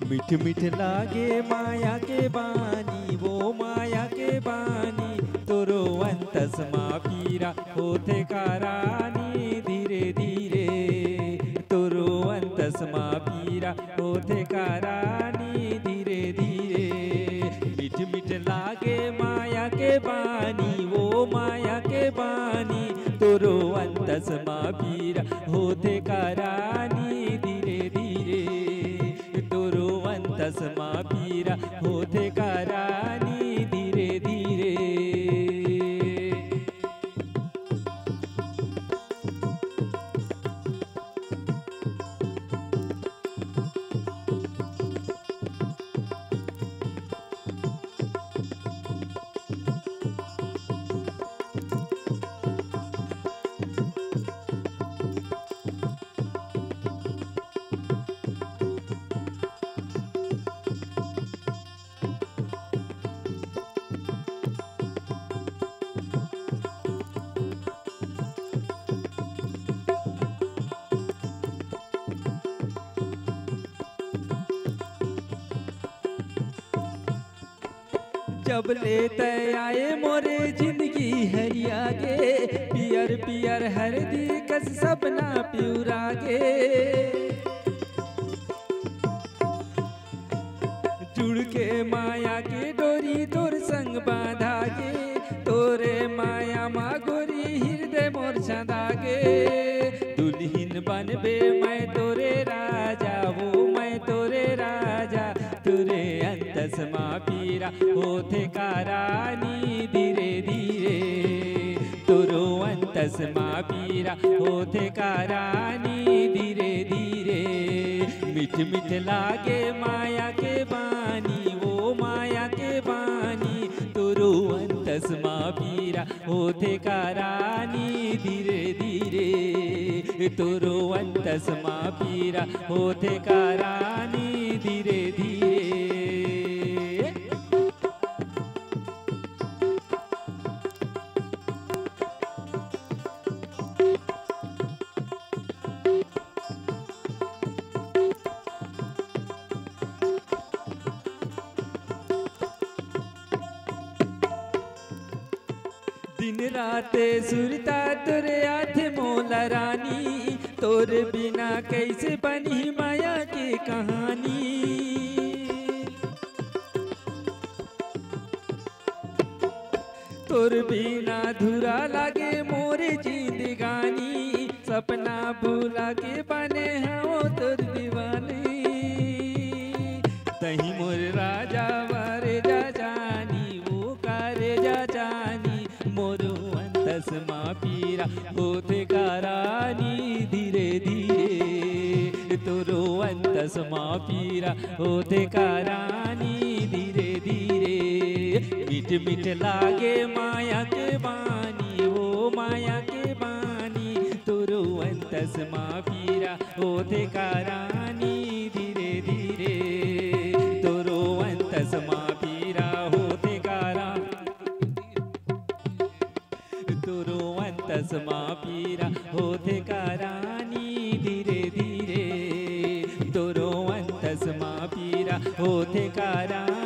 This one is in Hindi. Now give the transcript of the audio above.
मीठ मीठ लागे माया के बानी, वो माया के बानी तोरो अंतस मा पीरा होते कारानी। धीरे धीरे तोरो अंतस मा पीरा होते कारानी। धीरे धीरे मीठ मीठ लागे माया के बानी, वो माया के बानी तोरो अंतस मा पीरा होते कारानी। धीरे धीरे तोरो अंतस मा पीरा होते कारानी। धीरे धीरे जब लेते आए मोरे जिंदगी हरिया गे, पियर पियर हरदी कस सपना प्यूरा गे। जुड़ के माया के डोरी तोर संग बांधा गे, तोरे माया मा गोरी हृदय मोर छंदा गे। दुल्हन बनबे मैं तोरे राजा, वो मैं तोरे राजा तोरे अंतस मा पीरा होते कारानी। धीरे धीरे तोरो अंतस मा पीरा होते कारानी। धीरे धीरे मीठ मीठ लागे माया के बानी, वो माया के बानी तोरो अंतस मा पीरा होते कारानी। धीरे धीरे तोरो अंतस मा पीरा होते कारानी। धीरे धीरे दिन राते सुरता तोरे हाथ मोला रानी, तोर बिना कैसे बनी माया की कहानी। तोर बिना धुरा लागे मोरे जिंदगानी, सपना भूला के बने हो तोर दीवानी। तही मोर राजा वारे जा जानी, वो कारे जा जानी मोरो अंतस मा पीरा होते कारानी। धीरे धीरे तोरो अंतस मा पीरा होते कारानी। धीरे धीरे मीठ मीठ लागे माया के बानी, वो माया के बानी तोरो अंतस मा पीरा होते कारानी। धीरे धीरे तोरो अंतस मा पीरा होते कारानी। तोरो अंतस मा पीरा होते कारानी। धीरे धीरे तोरो अंतस मा पीरा होते कारानी।